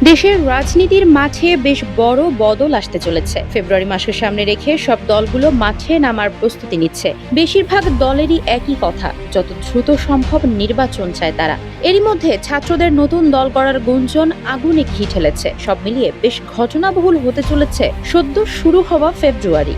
দেশের রাজনীতির মাঠে বেশ বড় বদল আসতে চলেছে। ফেব্রুয়ারি মাসের সামনে রেখে সব দলগুলো মাঠে নামার প্রস্তুতি নিচ্ছে। বেশিরভাগ দলেরই একই কথা, যত দ্রুত সম্ভব নির্বাচন চায় তারা। এরই মধ্যে ছাত্রদের নতুন দল করার গুঞ্জন আগুনে ঘি ঠেলেছে। সব মিলিয়ে বেশ ঘটনাবহুল হতে চলেছে সদ্য শুরু হওয়া ফেব্রুয়ারি।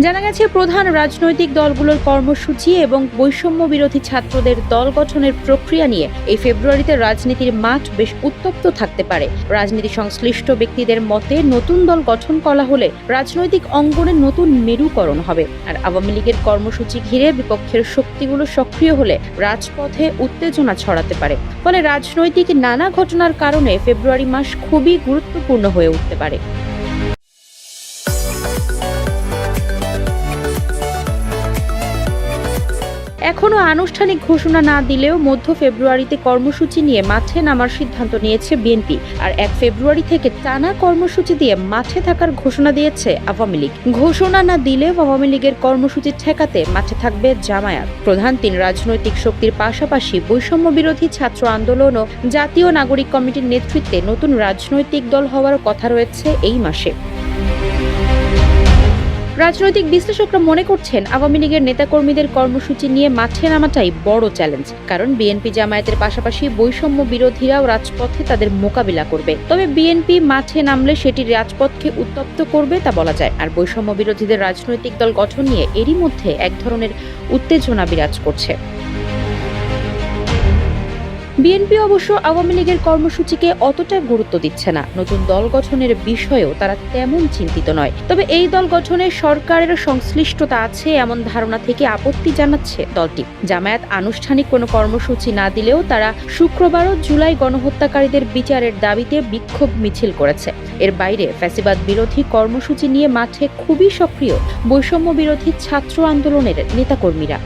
জানা গেছে, প্রধান রাজনৈতিক দলগুলোর কর্মসূচি এবং বৈষম্য বিরোধী ছাত্রদের দল গঠনের প্রক্রিয়া নিয়ে এই ফেব্রুয়ারিতে রাজনীতির মাঠ বেশ উত্তপ্ত থাকতে পারে। রাজনীতি সংশ্লিষ্ট ব্যক্তিদের মতে, নতুন দল গঠন করা হলে রাজনৈতিক অঙ্গনে নতুন মেরুকরণ হবে। আর আওয়ামী লীগের কর্মসূচি ঘিরে বিপক্ষের শক্তিগুলো সক্রিয় হলে রাজপথে উত্তেজনা ছড়াতে পারে। ফলে রাজনৈতিক নানা ঘটনার কারণে ফেব্রুয়ারি মাস খুবই গুরুত্বপূর্ণ হয়ে উঠতে পারে। এখনো আনুষ্ঠানিক ঘোষণা না দিলেও মধ্য ফেব্রুয়ারিতে কর্মসূচি নিয়ে মাঠে নামার সিদ্ধান্ত নিয়েছে বিএনপি। আর 1 ফেব্রুয়ারি থেকে টানা কর্মসূচি দিয়ে মাঠে থাকার ঘোষণা দিয়েছে আওয়ামী লীগ। ঘোষণা না দিলেও আওয়ামী লীগের কর্মসূচি ঠেকাতে মাঠে থাকবে জামায়াত। প্রধান 3 রাজনৈতিক শক্তির পাশাপাশি বৈষম্য বিরোধী ছাত্র আন্দোলন ও জাতীয় নাগরিক কমিটির নেতৃত্বে নতুন রাজনৈতিক দল হওয়ার কথা রয়েছে এই মাসে। রাজনৈতিক বিশ্লেষকরা মনে করছেন, আওয়ামী লীগের নেতাকর্মীদের কর্মসূচি নিয়ে মাঠে নামাটাই বড় চ্যালেঞ্জ। কারণ বিএনপি জামায়াতের পাশাপাশি বৈষম্য বিরোধীরাও রাজপথে তাদের মোকাবিলা করবে। তবে বিএনপি মাঠে নামলে সেটি রাজপথকে উত্তপ্ত করবে তা বলা যায়। আর বৈষম্য বিরোধীদের রাজনৈতিক দল গঠন নিয়ে এরই মধ্যে এক ধরনের উত্তেজনা বিরাজ করছে। বিএনপি অবশ্য আওয়ামী লীগের কর্মসূচিকে অতটা গুরুত্ব দিচ্ছে না। নতুন দল গঠনের বিষয়েও তারা তেমন চিন্তিত নয়। তবে এই দল গঠনে সরকারের সংশ্লিষ্টতা আছে এমন ধারণা থেকে আপত্তি জানাচ্ছে দলটি। জামায়াত আনুষ্ঠানিক কোনো কর্মসূচি না দিলেও তারা শুক্রবারও জুলাই গণহত্যাকারীদের বিচারের দাবিতে বিক্ষোভ মিছিল করেছে। এর বাইরে ফ্যাসিবাদ বিরোধী কর্মসূচি নিয়ে মাঠে খুবই সক্রিয় বৈষম্য বিরোধী ছাত্র আন্দোলনের নেতাকর্মীরা।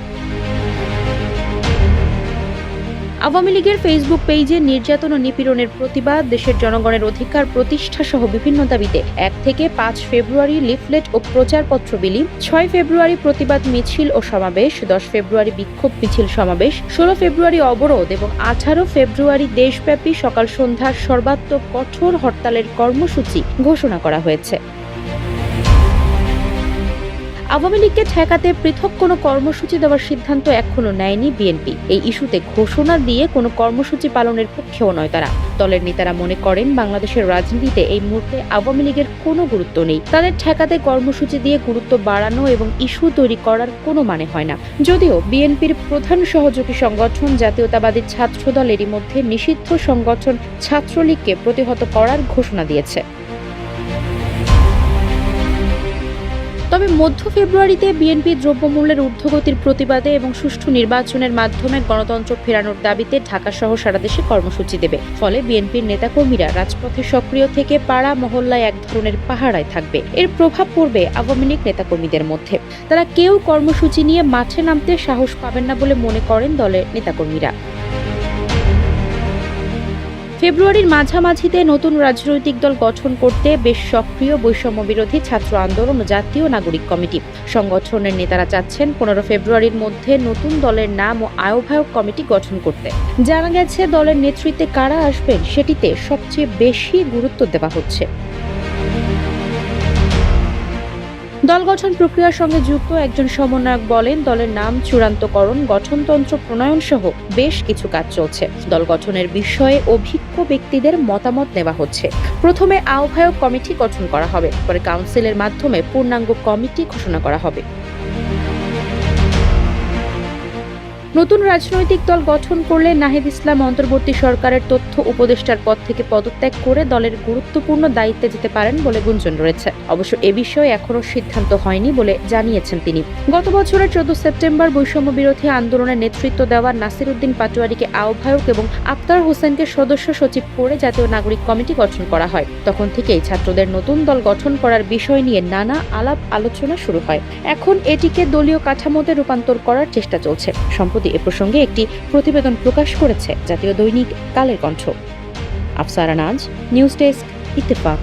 আওয়ামী লীগের ফেসবুক পেজে নির্যাতন ও নিপীড়নের প্রতিবাদ, দেশের জনগণের অধিকার প্রতিষ্ঠা সহ বিভিন্ন দাবিতে 1 থেকে 5 ফেব্রুয়ারি লিফলেট ও প্রচারপত্র বিলি, 6 ফেব্রুয়ারি প্রতিবাদ মিছিল ও সমাবেশ, 10 ফেব্রুয়ারি বিক্ষোভ মিছিল সমাবেশ, 16 ফেব্রুয়ারি অবরোধ এবং 18 ফেব্রুয়ারি দেশব্যাপী সকাল সন্ধ্যা সর্বাত্মক কঠোর হরতালের কর্মসূচি ঘোষণা করা হয়েছে। আওয়ামী লীগকে ঠেকাতে পৃথক কোনো কর্মসূচি দেওয়ার সিদ্ধান্ত এখনো নেয়নি বিএনপি। এই ইস্যুতে ঘোষণা দিয়ে কোনো কর্মসূচি পালনের পক্ষেও নয় তারা। দলের নেতারা মনে করেন, বাংলাদেশের রাজনীতিতে এই মুহূর্তে আওয়ামী লীগের কোনো গুরুত্ব নেই। তাদের ঠেকাতে কর্মসূচি দিয়ে গুরুত্ব বাড়ানো এবং ইস্যু তৈরি করার কোনো মানে হয় না। যদিও বিএনপির প্রধান সহযোগী সংগঠন জাতীয়তাবাদী ছাত্রদল এরই মধ্যে নিষিদ্ধ সংগঠন ছাত্রলীগকে প্রতিহত করার ঘোষণা দিয়েছে। তবে মধ্য ফেব্রুয়ারিতে বিএনপি দ্রব্যমূল্যের ঊর্ধ্বগতির প্রতিবাদে এবং সুষ্ঠু নির্বাচনের মাধ্যমে গণতন্ত্র ফেরানোর দাবিতে ঢাকাসহ সারা দেশে কর্মসূচি দেবে। ফলে বিএনপির নেতাকর্মীরা রাজপথে সক্রিয় থেকে পাড়া মহল্লায় এক ধরনের পাহারায় থাকবে। এর প্রভাব পড়বে আওয়ামী লীগ নেতাকর্মীদের মধ্যে। তারা কেউ কর্মসূচি নিয়ে মাঠে নামতে সাহস পাবেন না বলে মনে করেন দলের নেতাকর্মীরা। ফেব্রুয়ারির মাঝামাঝিতে নতুন রাজনৈতিক দল গঠন করতে বেশ সক্রিয় বৈষম্য বিরোধী ছাত্র আন্দোলন ও জাতীয় নাগরিক কমিটি। সংগঠনের নেতারা চাচ্ছেন 15 ফেব্রুয়ারির মধ্যে নতুন দলের নাম ও আহ্বায়ক কমিটি গঠন করতে। জানা গেছে, দলের নেতৃত্বে কারা আসবেন সেটিতে সবচেয়ে বেশি গুরুত্ব দেওয়া হচ্ছে। দল গঠন প্রক্রিয়ার সঙ্গে যুক্ত একজন সমন্বয়ক বলেন, দলের নাম চূড়ান্তকরণ, গঠনতন্ত্র প্রণয়ন সহ বেশ কিছু কাজ চলছে। দল গঠনের বিষয়ে অভিজ্ঞ ব্যক্তিদের মতামত নেওয়া হচ্ছে। প্রথমে আহ্বায়ক কমিটি গঠন করা হবে, পরে কাউন্সিলের মাধ্যমে পূর্ণাঙ্গ কমিটি ঘোষণা করা হবে। নতুন রাজনৈতিক দল গঠন করলে নাহিদ ইসলাম অন্তর্বর্তী সরকারের তথ্য উপদেষ্টার পদ থেকে পদত্যাগ করে দলের গুরুত্বপূর্ণ দায়িত্বে যেতে পারেন বলে গুঞ্জন রয়েছে। অবশ্য এ বিষয়ে এখনো সিদ্ধান্ত হয়নি বলে জানিয়েছেন তিনি। গত বছরের 14 সেপ্টেম্বর বৈষম্য বিরোধী আন্দোলনের নেতৃত্ব দেওয়া নাসির উদ্দিন পাটোয়ারীকে আহ্বায়ক এবং আক্তার হোসেনকে সদস্য সচিব করে জাতীয় নাগরিক কমিটি গঠন করা হয়। তখন থেকেই ছাত্রদের নতুন দল গঠন করার বিষয় নিয়ে নানা আলাপ আলোচনা শুরু হয়। এখন এটিকে দলীয় কাঠামোতে রূপান্তর করার চেষ্টা চলছে। সম্প্রতি এ প্রসঙ্গে একটি প্রতিবেদন প্রকাশ করেছে জাতীয় দৈনিক কালের কণ্ঠ। আফসারা নাজ, নিউজ ডেস্ক, ইত্তেফাক।